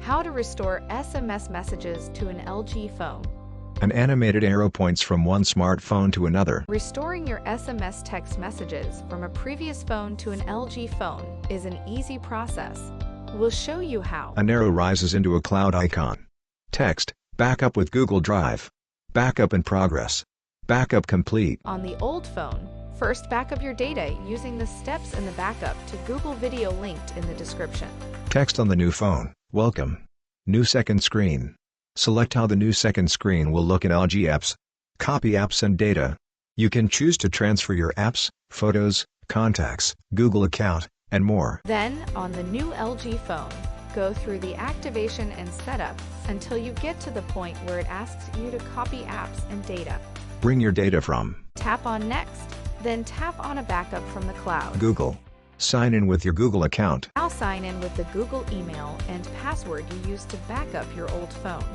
How to restore SMS messages to an LG phone. An animated arrow points from one smartphone to another. Restoring your SMS text messages from a previous phone to an LG phone is an easy process. We'll show you how. An arrow rises into a cloud icon. Text, backup with Google Drive. Backup in progress. Backup complete. On the old phone, first backup your data using the steps in the backup to Google video linked in the description. Text on the new phone, welcome. New second screen. Select how the new second screen will look in LG Apps. Copy apps and data. You can choose to transfer your apps, photos, contacts, Google account, and more. Then, on the new LG phone, go through the activation and setup until you get to the point where it asks you to copy apps and data. Bring your data from. Tap on Next, then tap on a backup from the cloud. Google. Sign in with your Google account. Now sign in with the Google email and password you used to back up your old phone.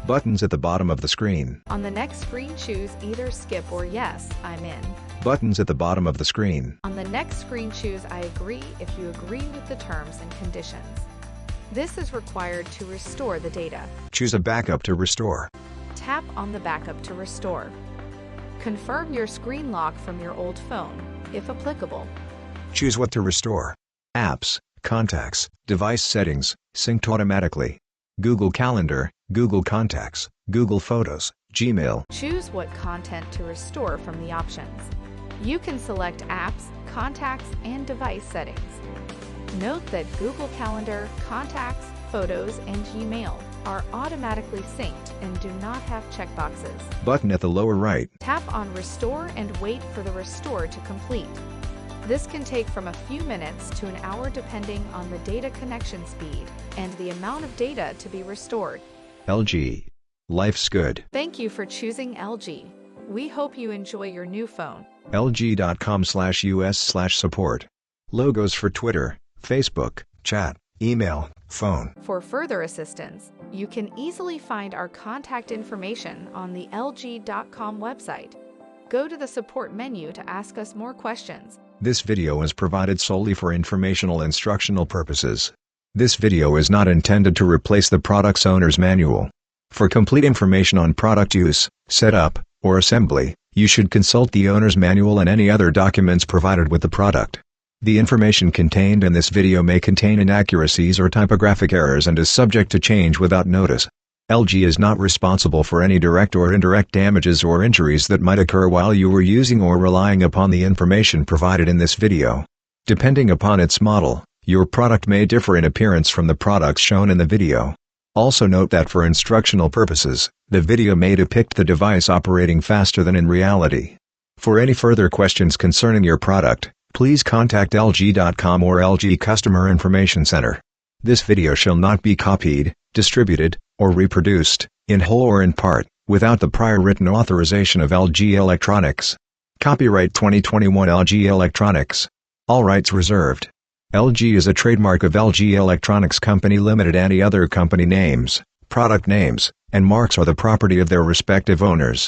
Buttons at the bottom of the screen. On the next screen, choose either Skip or Yes, I'm in. Buttons at the bottom of the screen. On the next screen, choose I agree if you agree with the terms and conditions. This is required to restore the data. Choose a backup to restore. Tap on the backup to restore. Confirm your screen lock from your old phone, if applicable. Choose what to restore. Apps, contacts, device settings, synced automatically. Google Calendar, Google Contacts, Google Photos, Gmail. Choose what content to restore from the options. You can select apps, contacts, and device settings. Note that Google Calendar, Contacts, Photos, and Gmail are automatically synced and do not have checkboxes. Button at the lower right. Tap on Restore and wait for the restore to complete. This can take from a few minutes to an hour depending on the data connection speed and the amount of data to be restored. LG. Life's good. Thank you for choosing LG. We hope you enjoy your new phone. LG.com/US/support. Logos for Twitter, Facebook, chat, email, phone. For further assistance, you can easily find our contact information on the LG.com website. Go to the support menu to ask us more questions. This video is provided solely for informational instructional purposes. This video is not intended to replace the product's owner's manual. For complete information on product use, setup, or assembly, you should consult the owner's manual and any other documents provided with the product. The information contained in this video may contain inaccuracies or typographic errors and is subject to change without notice. LG is not responsible for any direct or indirect damages or injuries that might occur while you were using or relying upon the information provided in this video. Depending upon its model, your product may differ in appearance from the products shown in the video. Also note that for instructional purposes, the video may depict the device operating faster than in reality. For any further questions concerning your product, please contact LG.com or LG Customer Information Center. This video shall not be copied, distributed, or reproduced, in whole or in part, without the prior written authorization of LG Electronics. Copyright 2021 LG Electronics. All rights reserved. LG is a trademark of LG Electronics Company Limited. Any other company names, product names, and marks are the property of their respective owners.